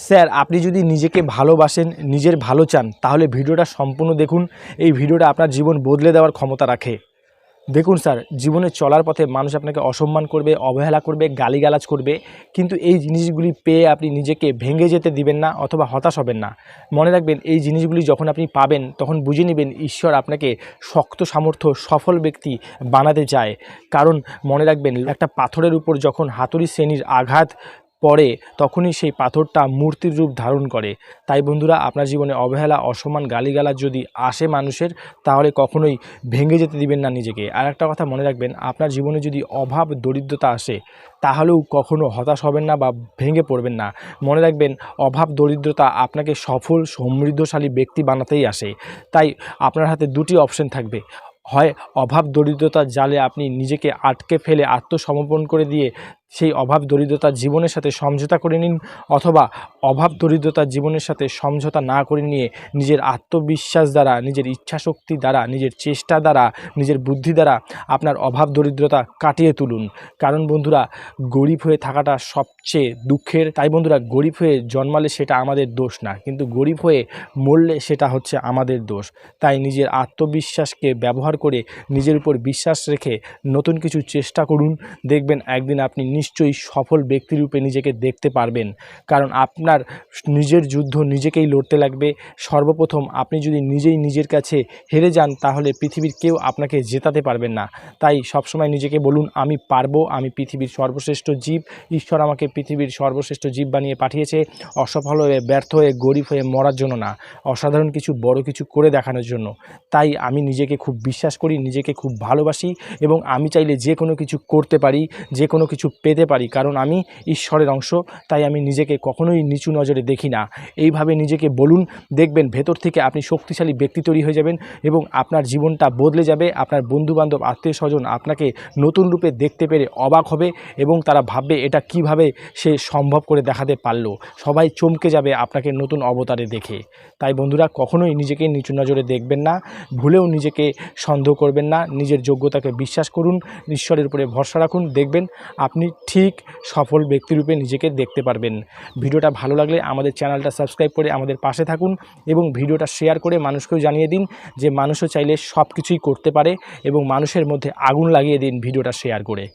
Sir আপনি যদি নিজেকে ভালোবাসেন, নিজের ভালো চান, তাহলে ভিডিওটা সম্পূর্ণ দেখুন। এই ভিডিওটা আপনার জীবন বদলে দেওয়ার ক্ষমতা রাখে। দেখুন স্যার, জীবনে চলার পথে মানুষ আপনাকে অসম্মান করবে, অবহেলা করবে, গালিগালাজ করবে, কিন্তু এই জিনিসগুলি পেয়ে আপনি নিজেকে ভেঙে যেতে দিবেন না অথবা হতাশ হবেন না। মনে রাখবেন, এই জিনিসগুলি যখন আপনি পাবেন তখন বুঝে নেবেন ঈশ্বর আপনাকে শক্ত সামর্থ্য সফল ব্যক্তি বানাতে চায়। কারণ মনে রাখবেন, একটা পাথরের উপর যখন হাতুড়ি শ্রেণীর আঘাত পড়ে তখনই সেই পাথরটা মূর্তির রূপ ধারণ করে। তাই বন্ধুরা, আপনার জীবনে অবহেলা, অসম্মান, গালিগালাজ যদি আসে মানুষের, তাহলে কখনোই ভেঙে যেতে দিবেন না নিজেকে। আর একটা কথা মনে রাখবেন, আপনার জীবনে যদি অভাব দরিদ্রতা আসে তাহলেও কখনো হতাশ হবেন না বা ভেঙে পড়বেন না। মনে রাখবেন, অভাব দরিদ্রতা আপনাকে সফল সমৃদ্ধশালী ব্যক্তি বানাতেই আসে। তাই আপনার হাতে দুটি অপশন থাকবে, হয় অভাব দরিদ্রতার জালে আপনি নিজেকে আটকে ফেলে আত্মসমর্পণ করে দিয়ে সেই অভাব দরিদ্রতার জীবনের সাথে সমঝোতা করে নিন, অথবা অভাব দরিদ্রতার জীবনের সাথে সমঝোতা না করে নিয়ে নিজের আত্মবিশ্বাস দ্বারা, নিজের ইচ্ছাশক্তি দ্বারা, নিজের চেষ্টা দ্বারা, নিজের বুদ্ধি দ্বারা আপনার অভাব দরিদ্রতা কাটিয়ে তুলুন। কারণ বন্ধুরা, গরিব হয়ে থাকাটা সবচেয়ে দুঃখের। তাই বন্ধুরা, গরিব হয়ে জন্মালে সেটা আমাদের দোষ না, কিন্তু গরিব হয়ে মরলে সেটা হচ্ছে আমাদের দোষ। তাই নিজের আত্মবিশ্বাসকে ব্যবহার করে নিজের উপর বিশ্বাস রেখে নতুন কিছু চেষ্টা করুন। দেখবেন একদিন আপনি নিশ্চয়ই সফল ব্যক্তিরূপে নিজেকে দেখতে পারবেন। কারণ আপনার নিজের যুদ্ধ নিজেকেই লড়তে লাগবে। সর্বপ্রথম আপনি যদি নিজেই নিজের কাছে হেরে যান, তাহলে পৃথিবীর কেউ আপনাকে জেতাতে পারবেন না। তাই সবসময় নিজেকে বলুন, আমি পারবো, আমি পৃথিবীর সর্বশ্রেষ্ঠ জীব। ঈশ্বর আমাকে পৃথিবীর সর্বশ্রেষ্ঠ জীব বানিয়ে পাঠিয়েছে অসফল হয়ে, ব্যর্থ হয়ে, গরিব হয়ে মরার জন্য না, অসাধারণ কিছু, বড় কিছু করে দেখানোর জন্য। তাই আমি নিজেকে খুব বিশ্বাস করি, নিজেকে খুব ভালোবাসি, এবং আমি চাইলে যে কোনো কিছু করতে পারি, যে কোনো কিছু পেতে পারি, কারণ আমি ঈশ্বরের অংশ। তাই আমি নিজেকে কখনোই নিচু নজরে দেখি না। এইভাবে নিজেকে বলুন, দেখবেন ভেতর থেকে আপনি শক্তিশালী ব্যক্তি তৈরি হয়ে যাবেন এবং আপনার জীবনটা বদলে যাবে। আপনার বন্ধুবান্ধব, আত্মীয় স্বজন আপনাকে নতুন রূপে দেখতে পেরে অবাক হবে এবং তারা ভাববে এটা কিভাবে সে সম্ভব করে দেখাতে পারলো। সবাই চমকে যাবে আপনাকে নতুন অবতারে দেখে। তাই বন্ধুরা, কখনোই নিজেকে নিচু নজরে দেখবেন না, ভুলেও নিজেকে সন্দেহ করবেন না। নিজের যোগ্যতাকে বিশ্বাস করুন, ঈশ্বরের উপরে ভরসা রাখুন, দেখবেন আপনি ঠিক সফল ব্যক্তিরূপে নিজেকে দেখতে পারবেন। ভিডিওটা ভালো লাগলে আমাদের চ্যানেলটা সাবস্ক্রাইব করে আমাদের পাশে থাকুন এবং ভিডিওটা শেয়ার করে মানুষকেও জানিয়ে দিন যে মানুষও চাইলে সব কিছুই করতে পারে, এবং মানুষের মধ্যে আগুন লাগিয়ে দিন ভিডিওটা শেয়ার করে।